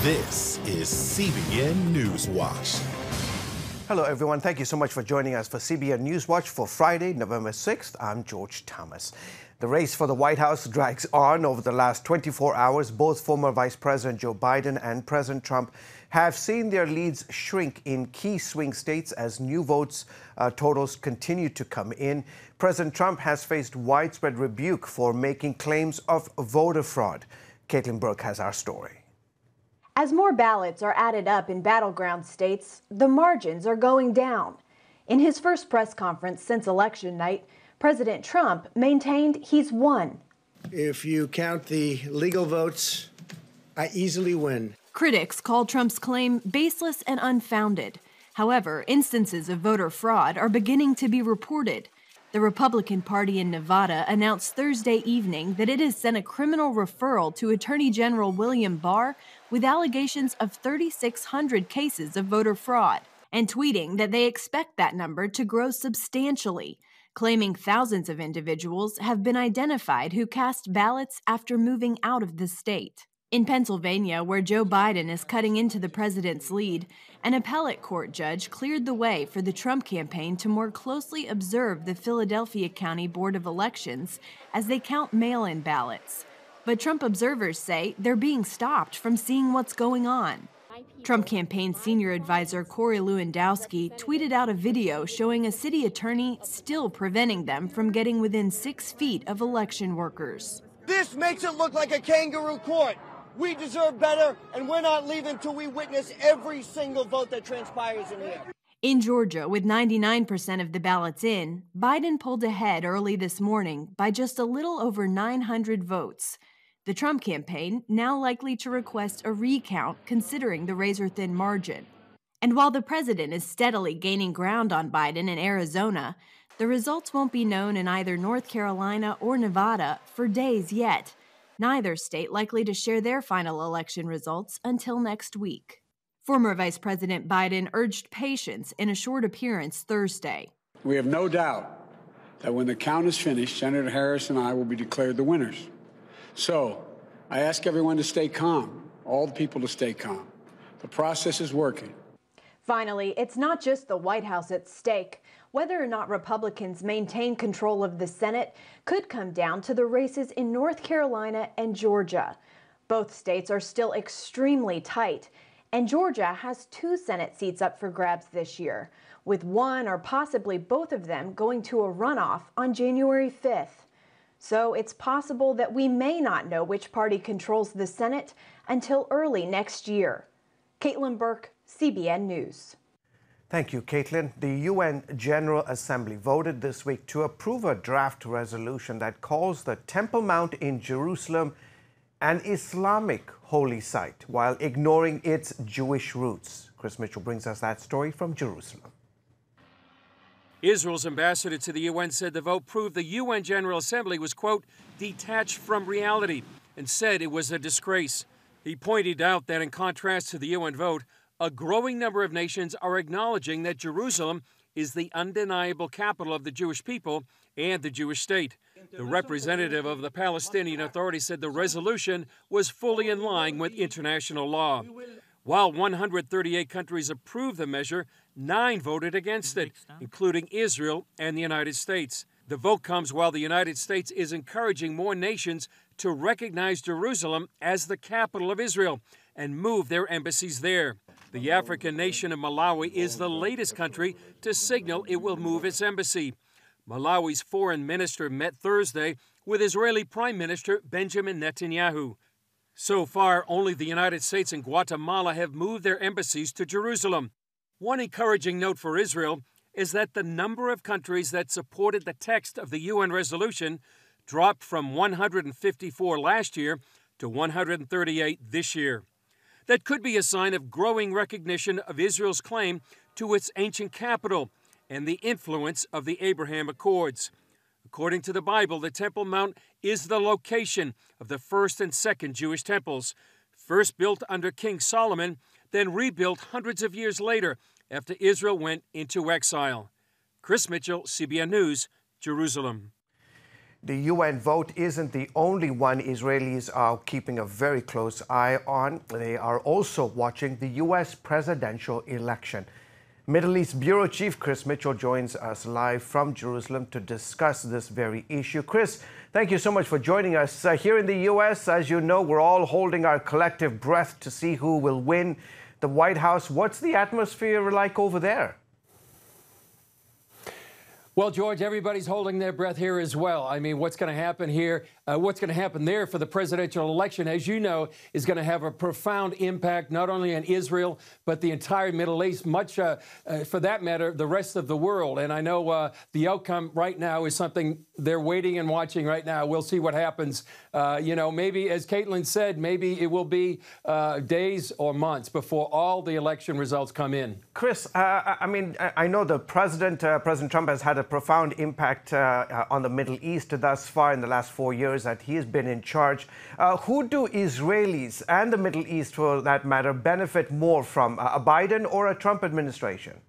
This is CBN NewsWatch. Hello, everyone. Thank you so much for joining us for CBN NewsWatch for Friday, November 6th. I'm George Thomas. The race for the White House drags on over the last 24 hours. Both former Vice President Joe Biden and President Trump have seen their leads shrink in key swing states as new votes totals continue to come in. President Trump has faced widespread rebuke for making claims of voter fraud. Caitlin Burke has our story. As more ballots are added up in battleground states, the margins are going down. In his first press conference since election night, President Trump maintained he's won. If you count the legal votes, I easily win. Critics call Trump's claim baseless and unfounded. However, instances of voter fraud are beginning to be reported. The Republican Party in Nevada announced Thursday evening that it has sent a criminal referral to Attorney General William Barr with allegations of 3,600 cases of voter fraud, and tweeting that they expect that number to grow substantially, claiming thousands of individuals have been identified who cast ballots after moving out of the state. In Pennsylvania, where Joe Biden is cutting into the president's lead, an appellate court judge cleared the way for the Trump campaign to more closely observe the Philadelphia County Board of Elections as they count mail-in ballots. But Trump observers say they're being stopped from seeing what's going on. Trump campaign senior advisor Corey Lewandowski tweeted out a video showing a city attorney still preventing them from getting within 6 feet of election workers. This makes it look like a kangaroo court. We deserve better, and we're not leaving till we witness every single vote that transpires in here. In Georgia, with 99% of the ballots in, Biden pulled ahead early this morning by just a little over 900 votes. The Trump campaign now likely to request a recount considering the razor-thin margin. And while the president is steadily gaining ground on Biden in Arizona, the results won't be known in either North Carolina or Nevada for days yet. Neither state likely to share their final election results until next week. Former Vice President Biden urged patience in a short appearance Thursday. We have no doubt that when the count is finished, Senator Harris and I will be declared the winners. So I ask everyone to stay calm, all the people to stay calm. The process is working. Finally, it's not just the White House at stake. Whether or not Republicans maintain control of the Senate could come down to the races in North Carolina and Georgia. Both states are still extremely tight, and Georgia has 2 Senate seats up for grabs this year, with one or possibly both of them going to a runoff on January 5th. So it's possible that we may not know which party controls the Senate until early next year. Caitlin Burke, CBN News. Thank you, Caitlin. The UN General Assembly voted this week to approve a draft resolution that calls the Temple Mount in Jerusalem an Islamic holy site while ignoring its Jewish roots. Chris Mitchell brings us that story from Jerusalem. Israel's ambassador to the UN said the vote proved the UN General Assembly was, quote, detached from reality, and said it was a disgrace. He pointed out that in contrast to the UN vote, a growing number of nations are acknowledging that Jerusalem is the undeniable capital of the Jewish people and the Jewish state. The representative of the Palestinian Authority said the resolution was fully in line with international law. While 138 countries approved the measure, 9 voted against it, including Israel and the United States. The vote comes while the United States is encouraging more nations to recognize Jerusalem as the capital of Israel and move their embassies there. The African nation of Malawi is the latest country to signal it will move its embassy. Malawi's foreign minister met Thursday with Israeli Prime Minister Benjamin Netanyahu. So far, only the United States and Guatemala have moved their embassies to Jerusalem. One encouraging note for Israel is that the number of countries that supported the text of the UN resolution dropped from 154 last year to 138 this year. That could be a sign of growing recognition of Israel's claim to its ancient capital and the influence of the Abraham Accords. According to the Bible, the Temple Mount is the location of the first and second Jewish temples, first built under King Solomon, then rebuilt hundreds of years later after Israel went into exile. Chris Mitchell, CBN News, Jerusalem. The UN vote isn't the only one Israelis are keeping a very close eye on. They are also watching the U.S. presidential election. Middle East Bureau Chief Chris Mitchell joins us live from Jerusalem to discuss this very issue. Chris, thank you so much for joining us. Here in the U.S., as you know, we're all holding our collective breath to see who will win the White House. What's the atmosphere like over there? Well, George, everybody's holding their breath here as well. I mean, what's going to happen here, what's going to happen there for the presidential election, as you know, is going to have a profound impact not only on Israel, but the entire Middle East, much for that matter, the rest of the world. And I know the outcome right now is something they're waiting and watching right now. We'll see what happens. You know, maybe, as Caitlin said, maybe it will be days or months before all the election results come in. Chris, I mean, I know the President Trump has had a profound impact on the Middle East thus far in the last 4 years that he has been in charge. Who do Israelis and the Middle East, for that matter, benefit more from, a Biden or a Trump administration?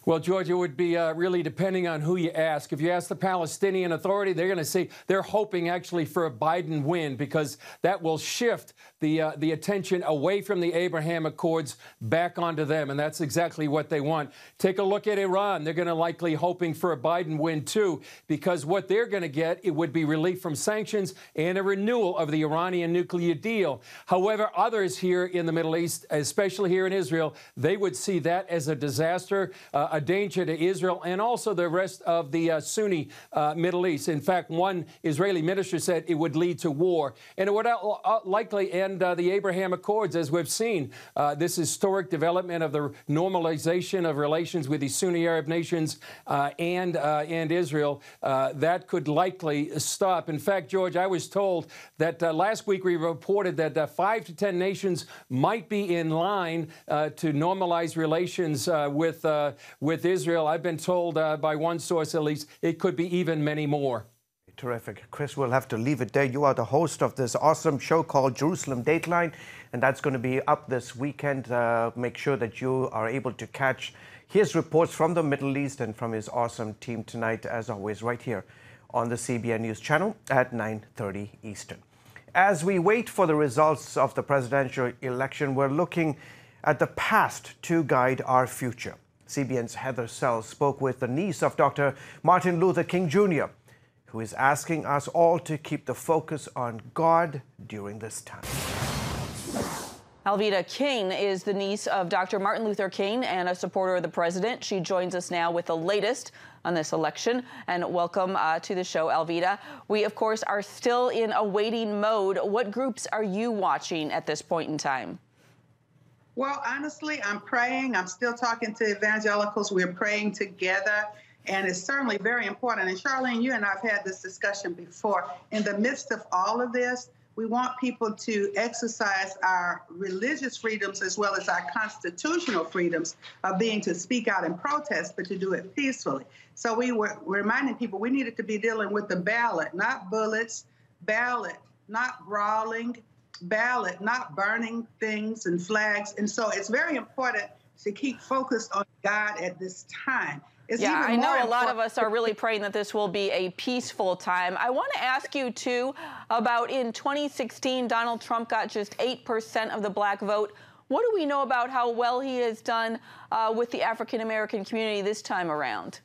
Well, George, it would be really depending on who you ask. If you ask the Palestinian Authority, they're going to say they're hoping actually for a Biden win because that will shift the attention away from the Abraham Accords back onto them, and that's exactly what they want. Take a look at Iran. They're going to likely hoping for a Biden win, too, because what they're going to get, it would be relief from sanctions and a renewal of the Iranian nuclear deal. However, others here in the Middle East, especially here in Israel, they would see that as a disaster, a danger to Israel and also the rest of the Sunni Middle East. In fact, one Israeli minister said it would lead to war, and it would likely end the Abraham Accords, as we've seen. This historic development of the normalization of relations with the Sunni Arab nations and Israel, that could likely stop. In fact, George, I was told that last week we reported that 5 to 10 nations might be in line to normalize relations with Israel. I've been told by one source, at least, it could be even many more. Terrific. Chris, we'll have to leave it there. You are the host of this awesome show called Jerusalem Dateline, and that's going to be up this weekend. Make sure that you are able to catch his reports from the Middle East and from his awesome team tonight, as always, right here on the CBN News Channel at 9:30 Eastern. As we wait for the results of the presidential election, we're looking at the past to guide our future. CBN's Heather Sells spoke with the niece of Dr. Martin Luther King Jr., who is asking us all to keep the focus on God during this time. Alveda King is the niece of Dr. Martin Luther King and a supporter of the president. She joins us now with the latest on this election. And welcome to the show, Alveda. We, of course, are still in a waiting mode. What groups are you watching at this point in time? Well, honestly, I'm praying. I'm still talking to evangelicals. We're praying together. And it's certainly very important. And Charlene, you and I have had this discussion before. In the midst of all of this, we want people to exercise our religious freedoms as well as our constitutional freedoms of being to speak out and protest, but to do it peacefully. So we were reminding people we needed to be dealing with the ballot, not bullets, ballot, not brawling, ballot, not burning things and flags. And so it's very important to keep focused on God at this time. I know a lot of us are really praying that this will be a peaceful time. I want to ask you, too, about in 2016, Donald Trump got just 8% of the black vote. What do we know about how well he has done with the African-American community this time around?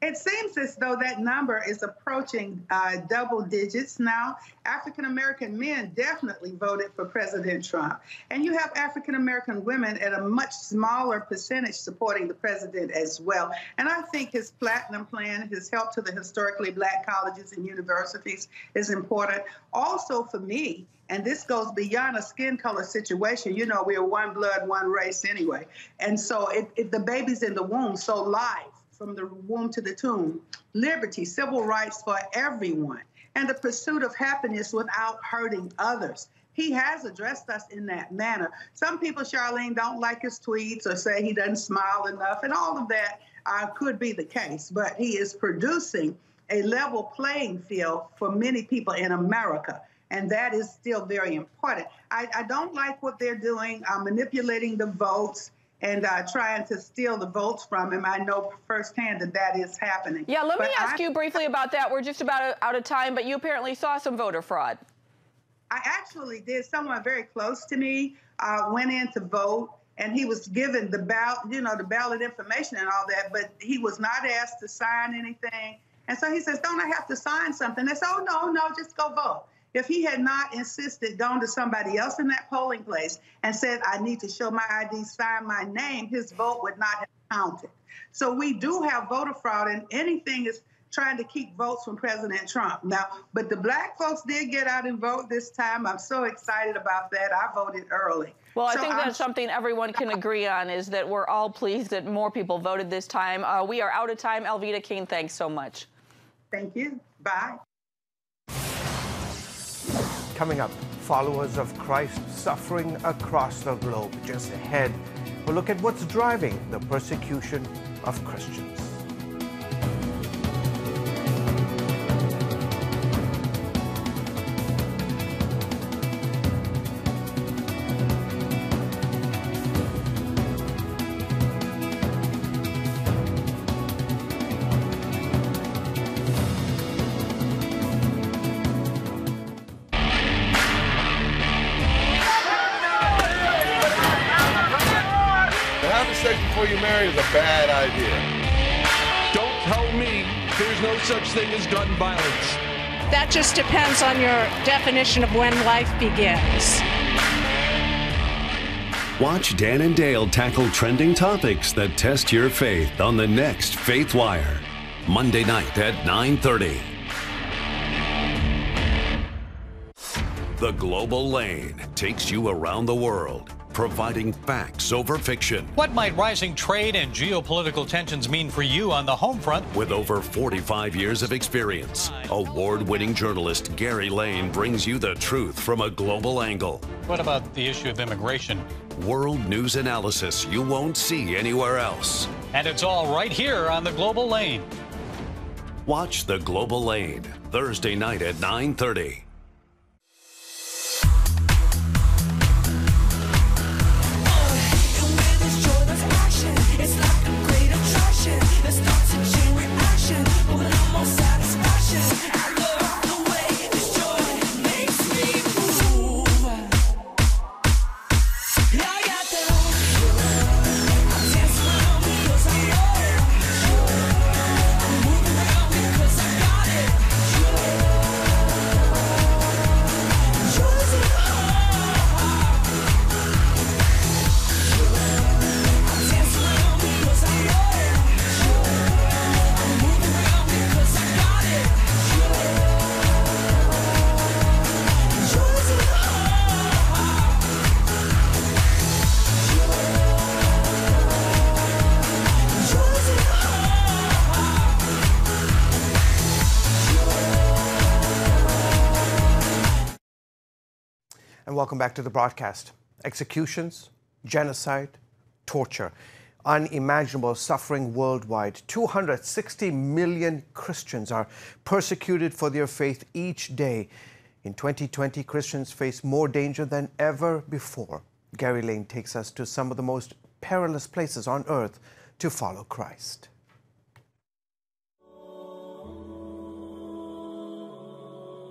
It seems as though that number is approaching double digits now. African-American men definitely voted for President Trump. And you have African-American women at a much smaller percentage supporting the president as well. And I think his platinum plan, his help to the historically black colleges and universities is important. Also for me, and this goes beyond a skin color situation. You know, we are one blood, one race anyway. And so if the baby's in the womb, so life, from the womb to the tomb, liberty, civil rights for everyone, and the pursuit of happiness without hurting others. He has addressed us in that manner. Some people, Charlene, don't like his tweets or say he doesn't smile enough, and all of that could be the case, but he is producing a level playing field for many people in America, and that is still very important. I don't like what they're doing, manipulating the votes, and trying to steal the votes from him. I know firsthand that that is happening. Yeah, let me ask you briefly about that. We're just about out of time, but you apparently saw some voter fraud. I actually did. Someone very close to me went in to vote, and he was given the ballot, the ballot information and all that, but he was not asked to sign anything. And so he says, don't I have to sign something? They said, oh, no, just go vote. If he had not insisted, gone to somebody else in that polling place and said, I need to show my ID, sign my name, his vote would not have counted. So we do have voter fraud, and anything is trying to keep votes from President Trump. Now, but the black folks did get out and vote this time. I'm so excited about that. I voted early. Well, I think that's something everyone can agree on, is that we're all pleased that more people voted this time. We are out of time. Alveda King, thanks so much. Thank you. Bye. Coming up, followers of Christ suffering across the globe. Just ahead, we'll look at what's driving the persecution of Christians. Before you marry is a bad idea. Don't tell me there's no such thing as gun violence. That just depends on your definition of when life begins. Watch Dan and Dale tackle trending topics that test your faith on the next Faith Wire, Monday night at 9:30. The Global Lane takes you around the world, providing facts over fiction. What might rising trade and geopolitical tensions mean for you on the home front? With over 45 years of experience, award-winning journalist Gary Lane brings you the truth from a global angle. What about the issue of immigration? World news analysis you won't see anywhere else. And it's all right here on the Global Lane. Watch The Global Lane, Thursday night at 9:30. And welcome back to the broadcast. Executions, genocide, torture, unimaginable suffering worldwide. 260 million Christians are persecuted for their faith each day. In 2020, Christians face more danger than ever before. Gary Lane takes us to some of the most perilous places on earth to follow Christ.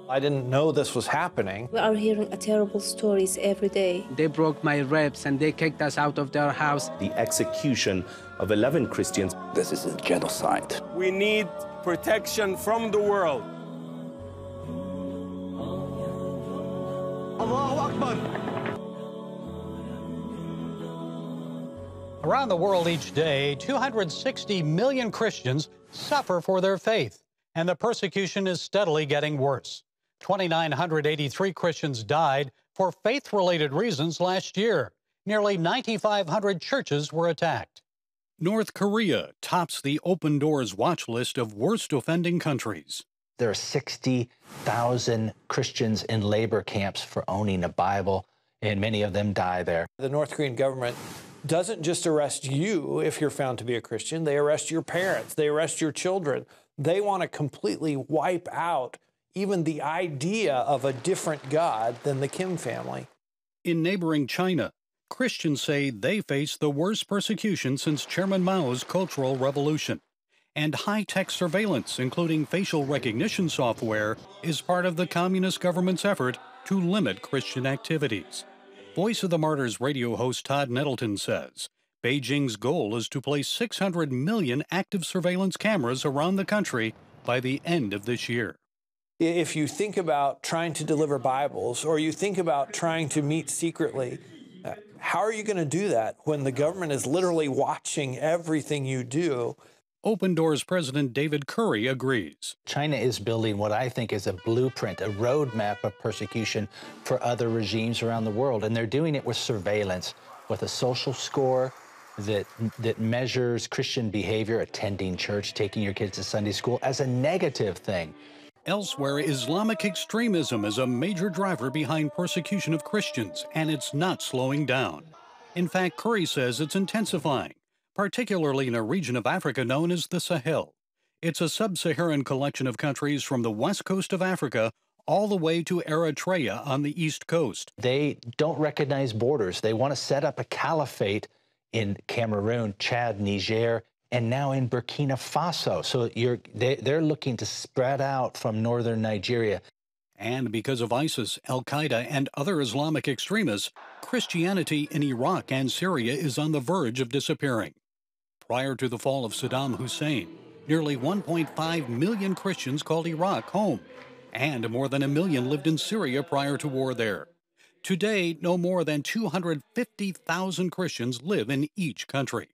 I didn't know this was happening. We are hearing terrible stories every day. They broke my ribs and they kicked us out of their house. The execution of 11 Christians. This is a genocide. We need protection from the world. Allahu Akbar. Around the world each day, 260 million Christians suffer for their faith, and the persecution is steadily getting worse. 2,983 Christians died for faith-related reasons last year. Nearly 9,500 churches were attacked. North Korea tops the Open Doors watch list of worst offending countries. There are 60,000 Christians in labor camps for owning a Bible, and many of them die there. The North Korean government doesn't just arrest you if you're found to be a Christian. They arrest your parents. They arrest your children. They want to completely wipe out even the idea of a different God than the Kim family. In neighboring China, Christians say they face the worst persecution since Chairman Mao's Cultural Revolution. And high-tech surveillance, including facial recognition software, is part of the communist government's effort to limit Christian activities. Voice of the Martyrs radio host Todd Nettleton says Beijing's goal is to place 600 million active surveillance cameras around the country by the end of this year. If you think about trying to deliver Bibles, or you think about trying to meet secretly, how are you going to do that when the government is literally watching everything you do? Open Doors President David Curry agrees. China is building what I think is a blueprint, a roadmap of persecution for other regimes around the world. And they're doing it with surveillance, with a social score that measures Christian behavior, attending church, taking your kids to Sunday school, as a negative thing. Elsewhere, Islamic extremism is a major driver behind persecution of Christians, and it's not slowing down. In fact, Curry says it's intensifying, particularly in a region of Africa known as the Sahel. It's a sub-Saharan collection of countries from the west coast of Africa all the way to Eritrea on the east coast. They don't recognize borders. They want to set up a caliphate in Cameroon, Chad, Niger, and now in Burkina Faso. So they're looking to spread out from northern Nigeria. And because of ISIS, Al-Qaeda, and other Islamic extremists, Christianity in Iraq and Syria is on the verge of disappearing. Prior to the fall of Saddam Hussein, nearly 1.5 million Christians called Iraq home, and more than 1 million lived in Syria prior to war there. Today, no more than 250,000 Christians live in each country.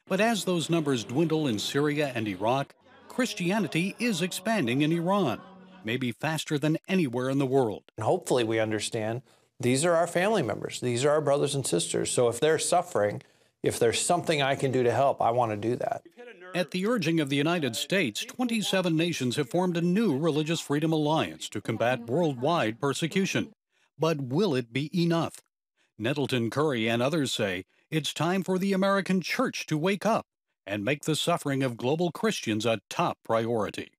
But as those numbers dwindle in Syria and Iraq, Christianity is expanding in Iran, maybe faster than anywhere in the world. And hopefully we understand these are our family members. These are our brothers and sisters. So if they're suffering, if there's something I can do to help, I want to do that. At the urging of the United States, 27 nations have formed a new religious freedom alliance to combat worldwide persecution. But will it be enough? Nettleton, Curry, and others say it's time for the American church to wake up and make the suffering of global Christians a top priority.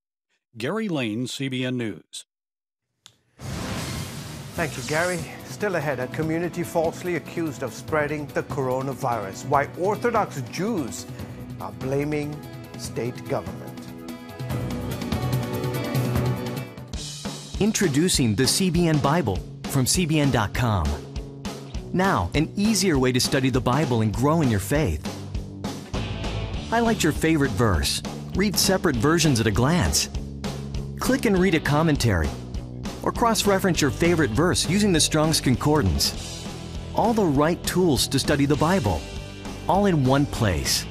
Gary Lane, CBN News. Thank you, Gary. Still ahead, a community falsely accused of spreading the coronavirus. Why Orthodox Jews are blaming state government. Introducing the CBN Bible from CBN.com. Now, an easier way to study the Bible and grow in your faith. Highlight your favorite verse. Read separate versions at a glance. Click and read a commentary. Or cross-reference your favorite verse using the Strong's Concordance. All the right tools to study the Bible, all in one place.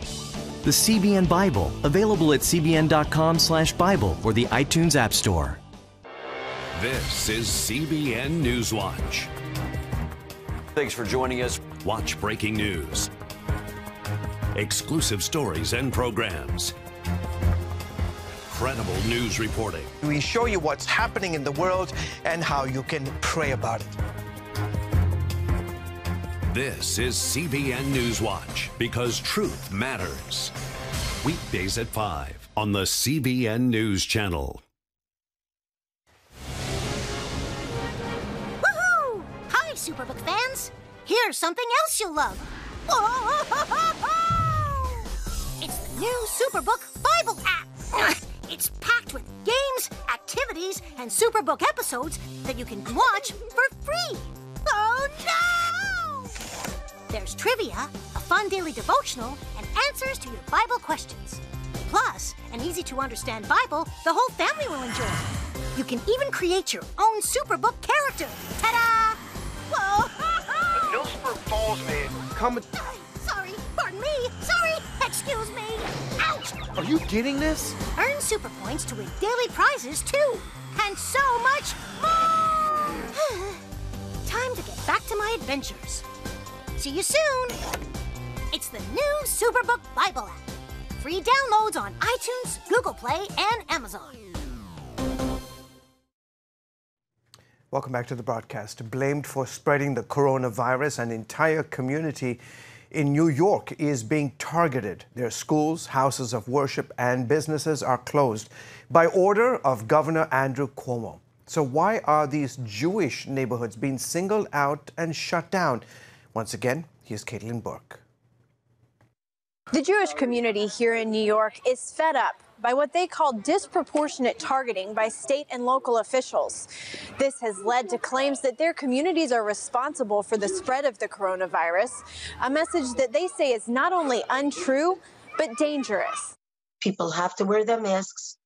The CBN Bible, available at cbn.com/Bible or the iTunes App Store. This is CBN NewsWatch. Thanks for joining us. Watch breaking news, exclusive stories and programs, credible news reporting. We show you what's happening in the world and how you can pray about it. This is CBN NewsWatch, because truth matters. Weekdays at 5 on the CBN News Channel. Woohoo! Hi, Superbook fans. Here's something else you'll love. It's the new Superbook Bible app. It's packed with games, activities, and Superbook episodes that you can watch for free. Oh, no! There's trivia, a fun daily devotional, and answers to your Bible questions. Plus, an easy-to-understand Bible the whole family will enjoy. You can even create your own Superbook character. Ta-da! Whoa! Millsburg Falls man. Sorry, pardon me. Sorry, excuse me. Ouch! Are you getting this? Earn super points to win daily prizes, too. And so much more! Time to get back to my adventures. See you soon! It's the new Superbook Bible app. Free downloads on iTunes, Google Play, and Amazon. Welcome back to the broadcast. Blamed for spreading the coronavirus, an entire community in New York is being targeted. Their schools, houses of worship, and businesses are closed by order of Governor Andrew Cuomo. So why are these Jewish neighborhoods being singled out and shut down? Once again, Here's Caitlin Burke. The Jewish community here in New York is fed up by what they call disproportionate targeting by state and local officials. This has led to claims that their communities are responsible for the spread of the coronavirus, a message that they say is not only untrue, but dangerous. People have to wear their masks.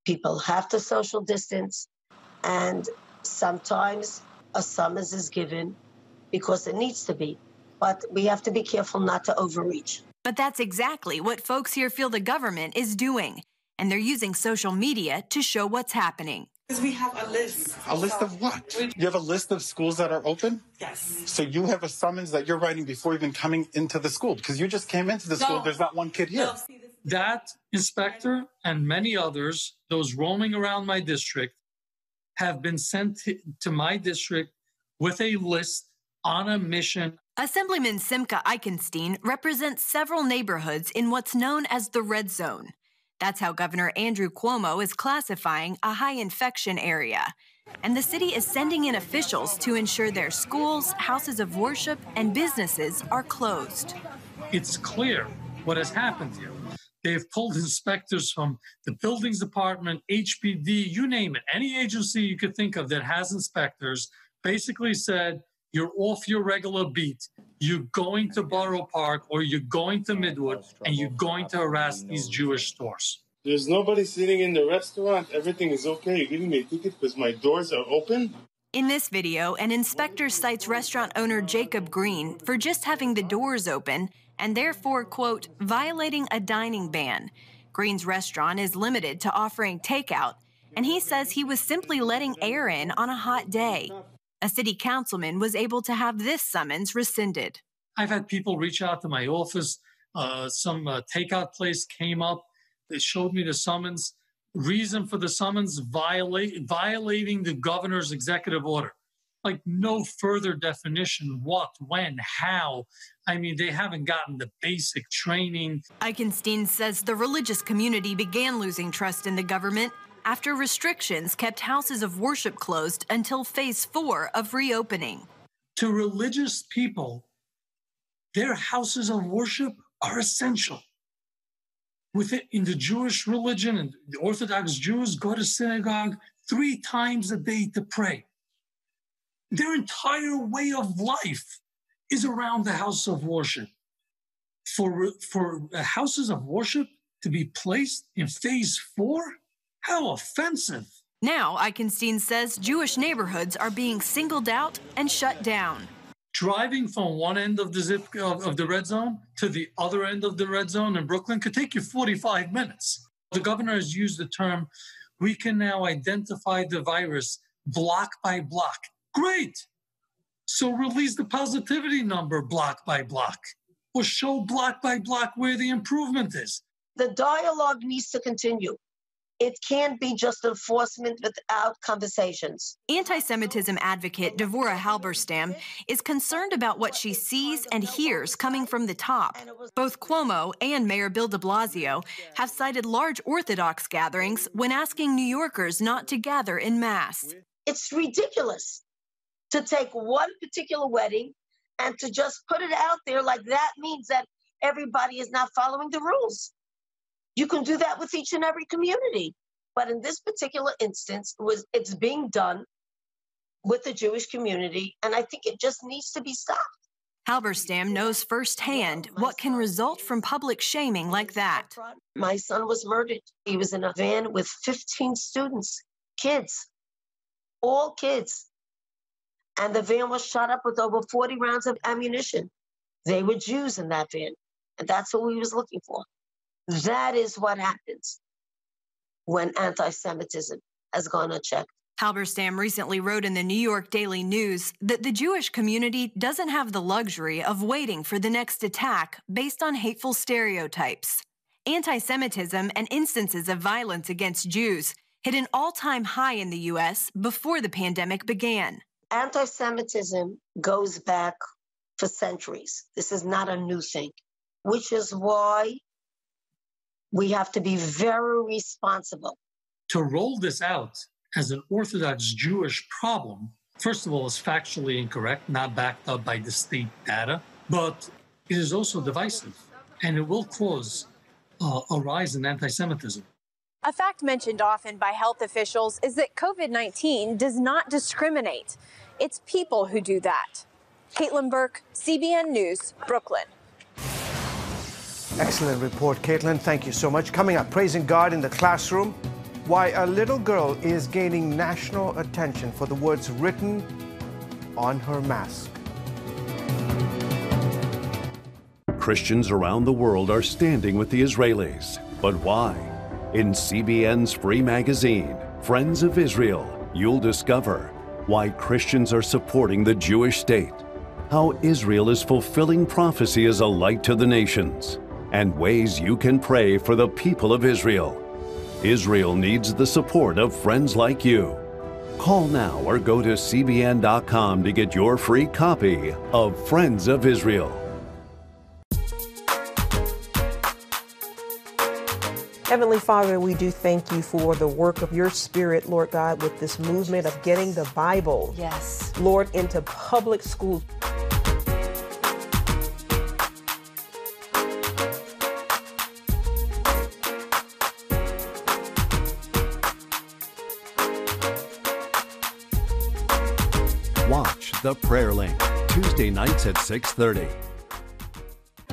People have to social distance. And sometimes a summons is given because it needs to be. But we have to be careful not to overreach. But that's exactly what folks here feel the government is doing. And they're using social media to show what's happening. Because we have a list. A list of what? You have a list of schools that are open? Yes. So you have a summons that you're writing before even coming into the school? Because you just came into the school, there's not one kid here. No. That inspector and many others, those roaming around my district, have been sent to my district with a list on a mission. Assemblyman Simcha Eichenstein represents several neighborhoods in what's known as the red zone. That's how Governor Andrew Cuomo is classifying a high infection area. And the city is sending in officials to ensure their schools, houses of worship, and businesses are closed. It's clear what has happened here. They've pulled inspectors from the buildings department, HPD, you name it. Any agency you could think of that has inspectors basically said, you're off your regular beat. You're going to Borough Park or you're going to Midwood and you're going to harass these Jewish stores. There's nobody sitting in the restaurant. Everything is okay. You're giving me a ticket because my doors are open? In this video, an inspector cites restaurant owner Jacob Green for just having the doors open and therefore, quote, violating a dining ban. Green's restaurant is limited to offering takeout, and he says he was simply letting air in on a hot day. A city councilman was able to have this summons rescinded. I've had people reach out to my office. Some takeout place came up. They showed me the summons. Reason for the summons, violating the governor's executive order. Like no further definition, what, when, how. I mean, they haven't gotten the basic training. Eichenstein says the religious community began losing trust in the government after restrictions kept houses of worship closed until phase 4 of reopening. To religious people, their houses of worship are essential. In the Jewish religion, and the Orthodox Jews go to synagogue 3 times a day to pray. Their entire way of life is around the house of worship. For houses of worship to be placed in phase 4? How offensive. Now, Eichenstein says Jewish neighborhoods are being singled out and shut down. Driving from one end of the red zone to the other end of the red zone in Brooklyn could take you 45 minutes. The governor has used the term, we can now identify the virus block by block. Great. So release the positivity number block by block, or show block by block where the improvement is. The dialogue needs to continue. It can't be just enforcement without conversations. Anti-Semitism advocate Devorah Halberstam is concerned about what she sees and hears coming from the top. Both Cuomo and Mayor Bill de Blasio have cited large Orthodox gatherings when asking New Yorkers not to gather en masse. It's ridiculous to take one particular wedding and to just put it out there like that means that everybody is not following the rules. You can do that with each and every community. But in this particular instance, it's being done with the Jewish community, and I think it just needs to be stopped. Halberstam knows firsthand what can result from public shaming like that. My son was murdered. He was in a van with 15 students, kids, all kids. And the van was shot up with over 40 rounds of ammunition. They were Jews in that van, and that's what we was looking for. That is what happens when anti-Semitism has gone unchecked. Halberstam recently wrote in the New York Daily News that the Jewish community doesn't have the luxury of waiting for the next attack based on hateful stereotypes. Anti-Semitism and instances of violence against Jews hit an all-time high in the U.S. before the pandemic began. Anti-Semitism goes back for centuries. This is not a new thing, which is why we have to be very responsible. To roll this out as an Orthodox Jewish problem, first of all, is factually incorrect, not backed up by the state data. but it is also divisive, and it will cause a rise in anti-Semitism. A fact mentioned often by health officials is that COVID-19 does not discriminate. It's people who do that. Caitlin Burke, CBN News, Brooklyn. Excellent report, Caitlin. Thank you so much. Coming up, praising God in the classroom, why a little girl is gaining national attention for the words written on her mask. Christians around the world are standing with the Israelis. But why? In CBN's free magazine, Friends of Israel, you'll discover why Christians are supporting the Jewish state, how Israel is fulfilling prophecy as a light to the nations, and ways you can pray for the people of Israel. Israel needs the support of friends like you. Call now or go to CBN.com to get your free copy of Friends of Israel. Heavenly Father, we do thank you for the work of your Spirit, Lord God, with this movement of getting the Bible, yes, Lord, into public schools. Watch The Prayer Link, Tuesday nights at 6:30.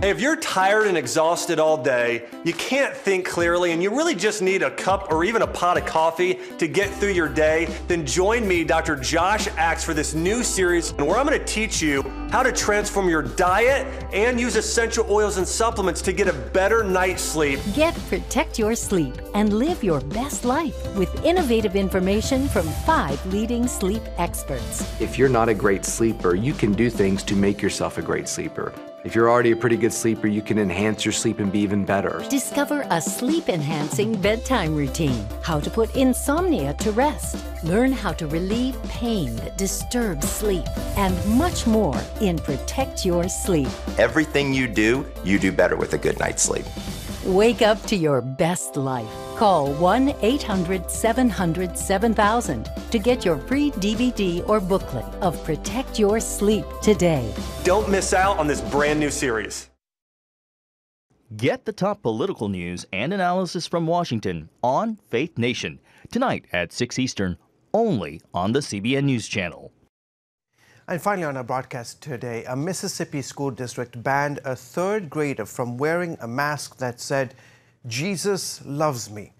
Hey, if you're tired and exhausted all day, you can't think clearly, and you really just need a cup or even a pot of coffee to get through your day, then join me, Dr. Josh Axe, for this new series where I'm going to teach you how to transform your diet and use essential oils and supplements to get a better night's sleep. Protect your sleep and live your best life with innovative information from 5 leading sleep experts. If you're not a great sleeper, you can do things to make yourself a great sleeper. If you're already a pretty good sleeper, you can enhance your sleep and be even better. Discover a sleep-enhancing bedtime routine, how to put insomnia to rest, learn how to relieve pain that disturbs sleep, and much more in Protect Your Sleep. Everything you do better with a good night's sleep. Wake up to your best life. Call 1-800-700-7000 to get your free DVD or booklet of Protect Your Sleep today. Don't miss out on this brand new series. Get the top political news and analysis from Washington on Faith Nation, tonight at 6 Eastern, only on the CBN News Channel. And finally on our broadcast today, a Mississippi school district banned a 3rd grader from wearing a mask that said, "Jesus loves me."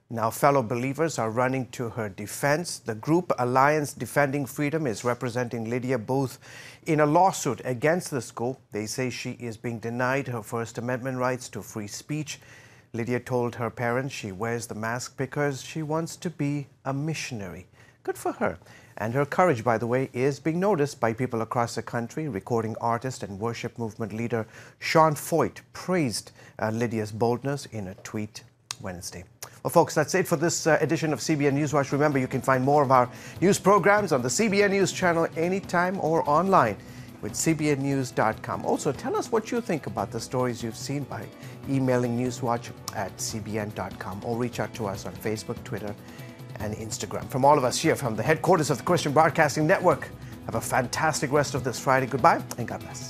Now fellow believers are running to her defense. The group Alliance Defending Freedom is representing Lydia Booth in a lawsuit against the school. They say she is being denied her First Amendment rights to free speech. Lydia told her parents she wears the mask because she wants to be a missionary. Good for her. And her courage, by the way, is being noticed by people across the country. Recording artist and worship movement leader Sean Foyt praised Lydia's boldness in a tweet Wednesday. Well, folks, that's it for this edition of CBN NewsWatch. Remember, you can find more of our news programs on the CBN News Channel anytime or online with cbnnews.com. Also, tell us what you think about the stories you've seen by emailing newswatch@cbn.com or reach out to us on Facebook, Twitter, and Instagram. From all of us here from the headquarters of the Christian Broadcasting Network, have a fantastic rest of this Friday. Goodbye and God bless.